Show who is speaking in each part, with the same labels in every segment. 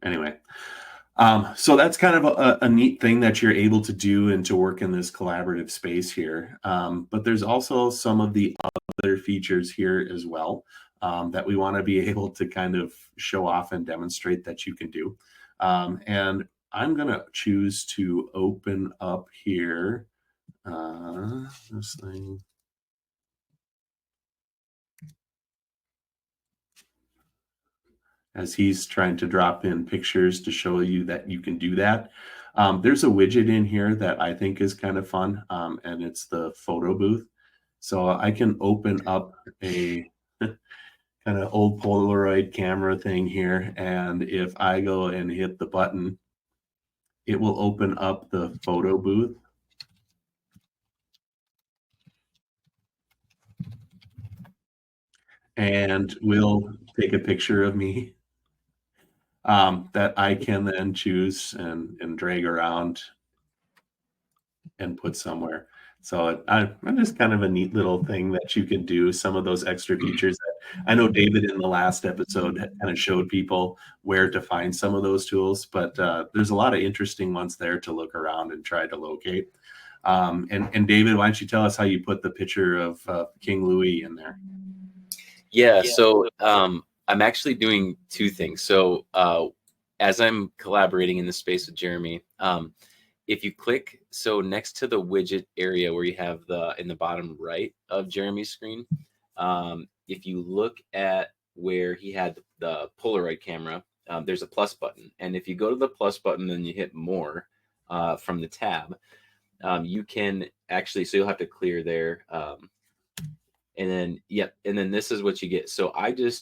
Speaker 1: Anyway, so that's kind of a neat thing that you're able to do and to work in this collaborative space here. But there's also some of the other features here as well that we want to be able to kind of show off and demonstrate that you can do. And I'm going to choose to open up here this thing. As he's trying to drop in pictures to show you that you can do that. There's a widget in here that I think is kind of fun, and it's the photo booth. So I can open up a kind of old Polaroid camera thing here, and if I go and hit the button, it will open up the photo booth. And we'll take a picture of me that I can then choose and drag around and put somewhere. So I'm just kind of a neat little thing that you can do. Some of those extra features that I know David in the last episode kind of showed people where to find some of those tools, but there's a lot of interesting ones there to look around and try to locate. And David, why don't you tell us how you put the picture of King Louis in there?
Speaker 2: Yeah, so I'm actually doing two things. So as I'm collaborating in the space with Jeremy, if you click, so next to the widget area where you have in the bottom right of Jeremy's screen, if you look at where he had the Polaroid camera, there's a plus button. And if you go to the plus button and you hit more from the tab, you can actually, so you'll have to clear there. And then, yep. And then this is what you get. So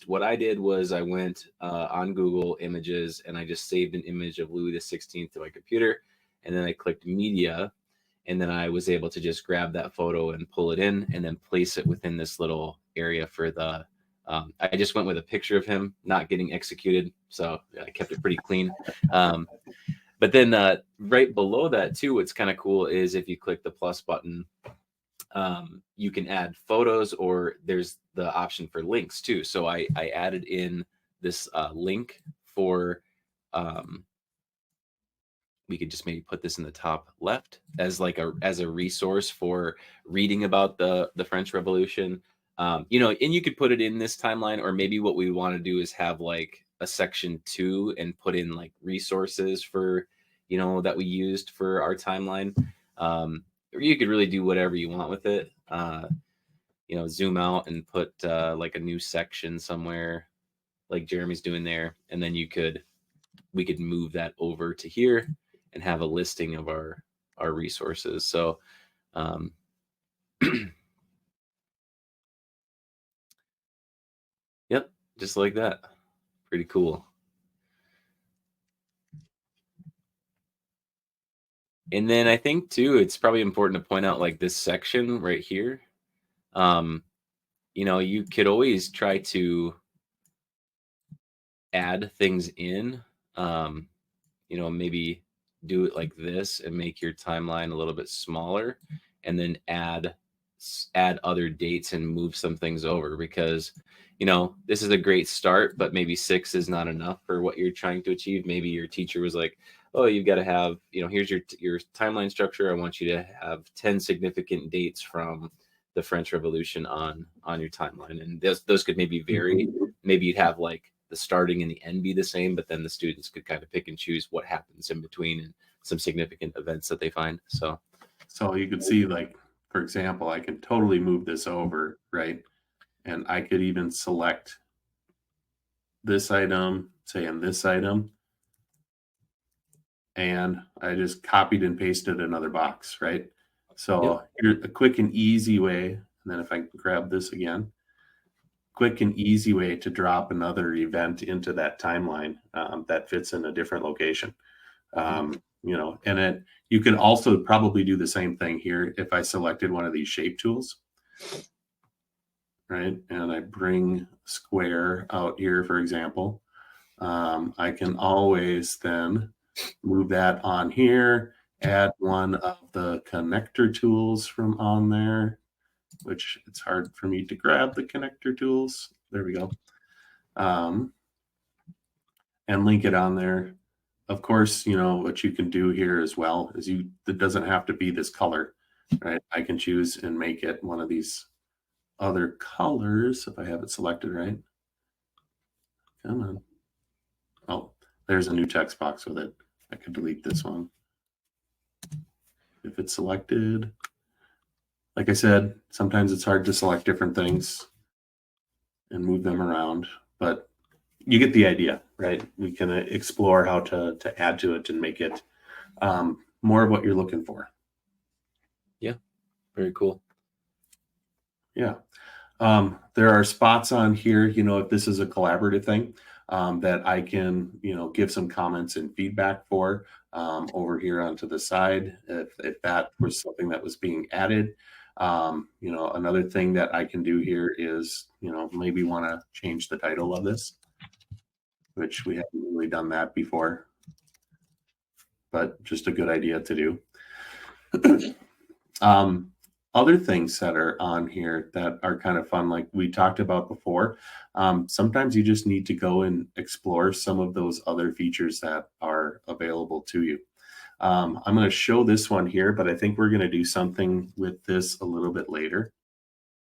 Speaker 2: what I did was I went on Google Images and I just saved an image of Louis XVI to my computer. And then I clicked media. And then I was able to just grab that photo and pull it in and then place it within this little area for I just went with a picture of him not getting executed. So I kept it pretty clean. But then right below that too, what's kind of cool is if you click the plus button, you can add photos, or there's the option for links too. So I added in this link for, we could just maybe put this in the top left as a resource for reading about the French Revolution. And you could put it in this timeline, or maybe what we want to do is have like a section 2 and put in like resources for, that we used for our timeline. Or you could really do whatever you want with it. Zoom out and put like a new section somewhere like Jeremy's doing there. And then we could move that over to here and have a listing of our resources. So, yep, just like that. Pretty cool. And then I think too, it's probably important to point out like this section right here. You could always try to add things in, maybe do it like this and make your timeline a little bit smaller, and then add other dates and move some things over, because this is a great start, but maybe 6 is not enough for what you're trying to achieve. Maybe your teacher was like, oh, you've got to have, here's your timeline structure. I want you to have 10 significant dates from the French Revolution on your timeline. And those could maybe vary. Maybe you'd have like the starting and the end be the same, but then the students could kind of pick and choose what happens in between and some significant events that they find. So
Speaker 1: you could see, like, for example, I can totally move this over, right? And I could even select this item, say, and this item, and I just copied and pasted another box, right? So here's a quick and easy way. And then if I grab this again, quick and easy way to drop another event into that timeline that fits in a different location. And you can also probably do the same thing here if I selected one of these shape tools, right? And I bring square out here, for example. I can always then move that on here, add one of the connector tools from on there, which it's hard for me to grab the connector tools. There we go. and link it on there. Of course, you know, what you can do here as well is it doesn't have to be this color, right? I can choose and make it one of these other colors if I have it selected right. Come on. Oh, there's a new text box with it. I could delete this one. If it's selected, like I said, sometimes it's hard to select different things and move them around, but you get the idea, right? We can explore how to add to it and make it more of what you're looking for.
Speaker 2: Yeah, very cool.
Speaker 1: Yeah. There are spots on here, you know, if this is a collaborative thing, that I can, you know, give some comments and feedback for over here onto the side if that was something that was being added. You know, another thing that I can do here is, you know, maybe want to change the title of this, which we haven't really done that before, but just a good idea to do. Other things that are on here that are kind of fun, like we talked about before, sometimes you just need to go and explore some of those other features that are available to you. I'm going to show this one here, but I think we're going to do something with this a little bit later.